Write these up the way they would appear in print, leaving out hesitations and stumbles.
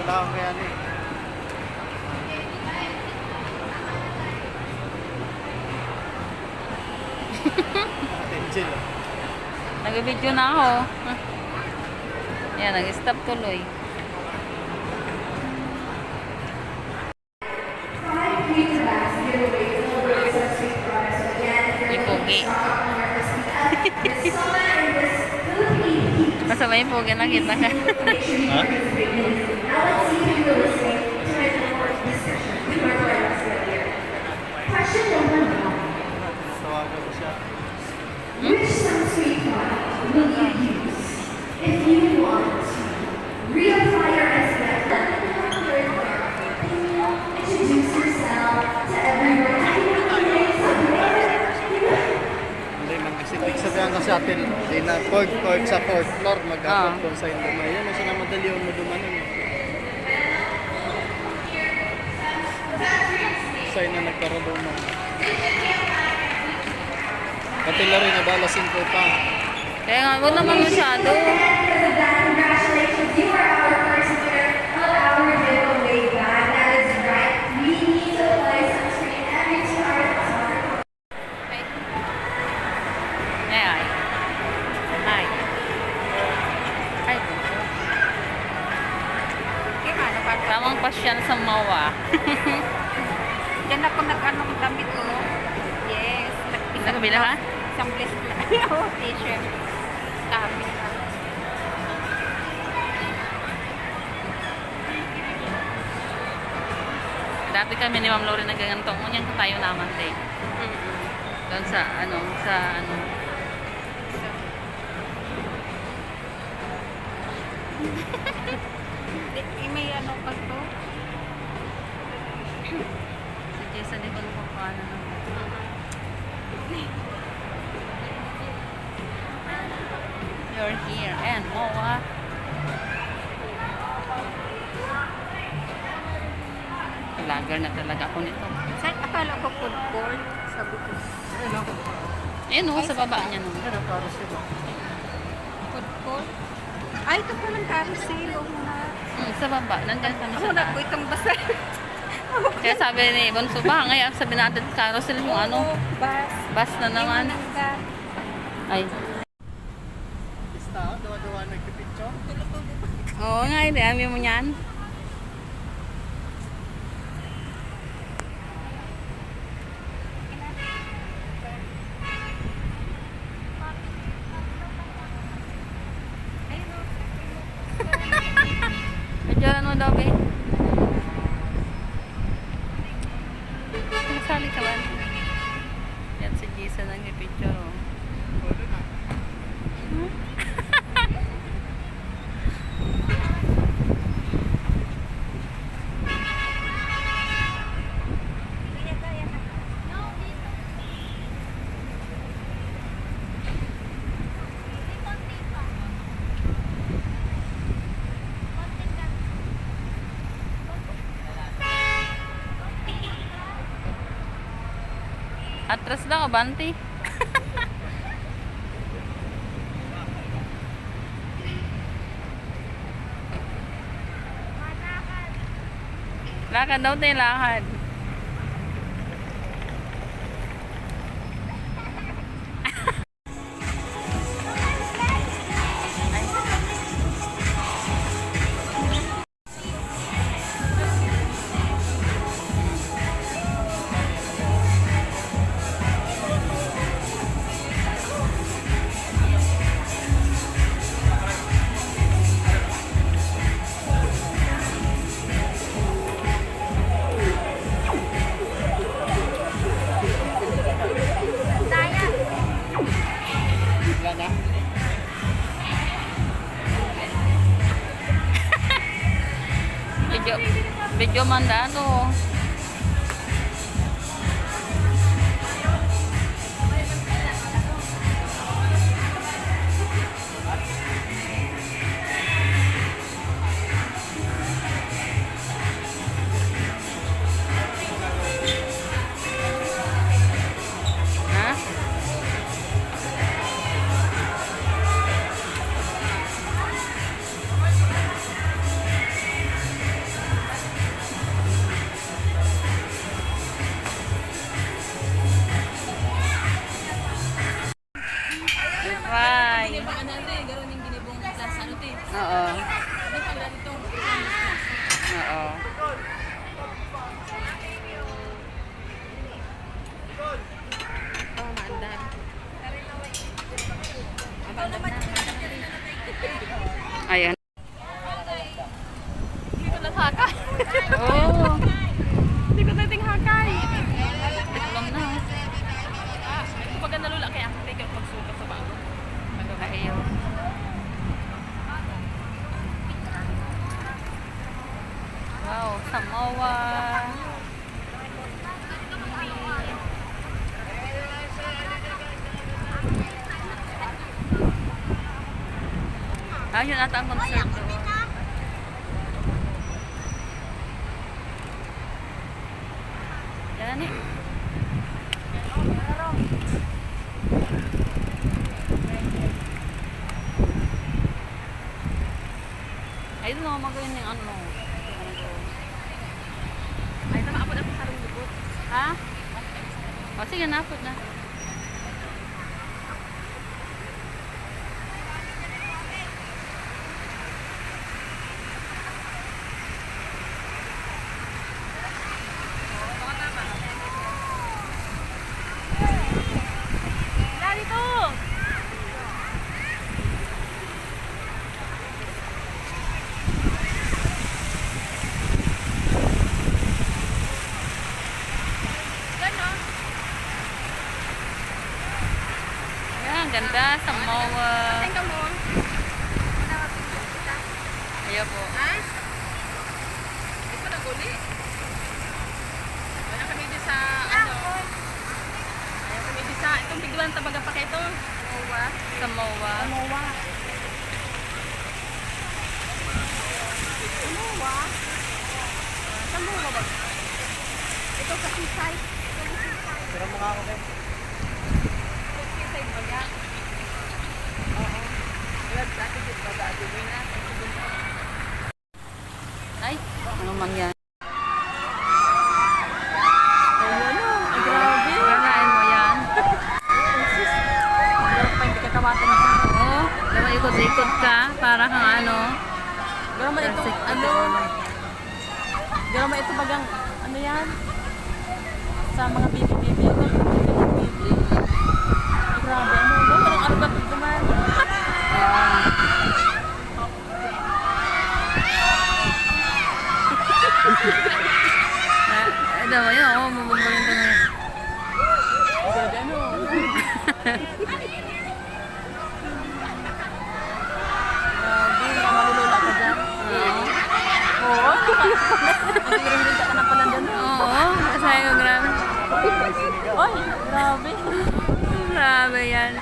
Wala akong kaya ano eh. Attention lang. Nag-video na ako. Yan, nag-stop tuloy. Ipogi. Masama yung pogi nakita ka. Ha? Tawagan ko siya. Which sunscreen product will you use if you want to reapply your SPF? Introduce yourself to everyone. Hindi man kasi sabihan kasi atin, di na fourth sa fourth floor, mag-upload kung sa indumay. Yan, nasa na madali yung madumanan. Sa'yo na nagkaroon mo. Pati laro yung nabala 5 pa. Kaya nga, huwag naman masyado. Congratulations, you are our first winner of our giveaway bag. That is right. We need to apply sunscreen every 2 hours. Ay. Ay. Ay. Tamang pasyan sa mawa. Diyan ako nag-ano ng damit ko. Yes. Nakabila ka? Isang place na. Oh, t-shirt. Kami na. Dati kami ni Ma'am Lori nagagantong. Ngunyan ko tayo naman, te. Doon sa ano. May ano pa to? Si Jason, di ko nung paano naman. You're here and Moa. Vlogger na talaga ako nito. Saan akala ko food court? Sabi ko. Ayun o, sa baba niya nung. Ano, para sila. Food court? Ay, ito pa ng carousel. Oo nga. Sa baba, nandyan kami Ako sa na po taas. itong basa. Kaya sabi ni Bonso, baka ngayon sabi natin carousel yung ano, Bus. bus na naman. Ay. Basta, dawa-dawa nagpipicture. Oo nga, hindi. Amin mo yan. Medyoran mo daw, be. Nasali ka ba? Yan si Jason nag-picture, oh. Atras lang, abanti. Lakad daw tayo, lakad. Wala na. Video mandado. Ha? Samoa. Yun ata ang concert doon. Yan eh. Ay, doon ako magayon yung ano. Ay, nakapod ako sa lubot. Ha? O, sige, napod na. Yan, ganda. Samoa. Ayaw po. Ito na guli. Wala kami di sa ano. Ayaw kami di sa itong biglang tabaga pa kayo. Samoa. Samoa. Samoa. Samoa. Samoa ba? Ito sa seaside. Pero mga ako din. Seaside ba yan? Oo. Wala sa atin dito ba dati na? Ay, ano man yan? Ayun o. Ay, grabe. Ganain mo yan. Pero pa hindi ka tawatin mo. Oo. Diba ikot-ikot ka? Para kang ano? Pero man ito, ano? Pero man ito bagang, ano yan? Sa mga bibi-bibi. Ito, bibi. Grabe, ano? Parang arbat naman. Ano mo yun? Oo, mabubulan ka na. Grabe, ano? Grabe, malulula ka dyan. Oo. Oo. Nagiging ka na pala dyan. Oo, kasi ko grabe. Oy, grabe. Grabe yan.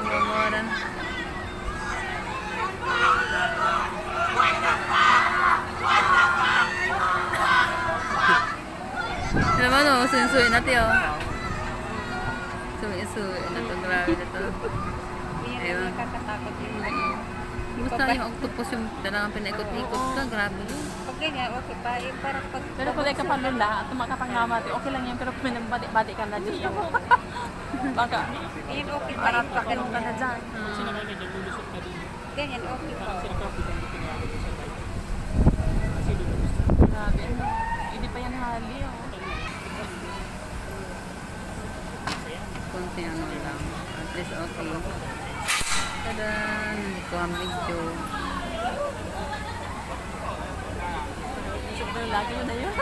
Mamoran. Sila ba no? Suyin-suyin natin oh. Suyin-suyin na to. Grabe na to. Ayun. Nakakatakot yun. Gusto yung octopus yung talagang pinaikot-ikot ka. Grabe yun. Pag ganyan, okay pa. Eh, parang pag... Pero kung ka palula at tumakapanggamati, okay lang yan. Pero kung minabati-bati ka na dyan. Baka, Ganyan, okay pa. parang pakulong ka na dyan. Ganyan, okay pa. Grabe, ano. Hindi pa yan hali, oh. Konti ano lang. At least okay. Tada! Nandito ang video. Sobrang lagi mo na yun.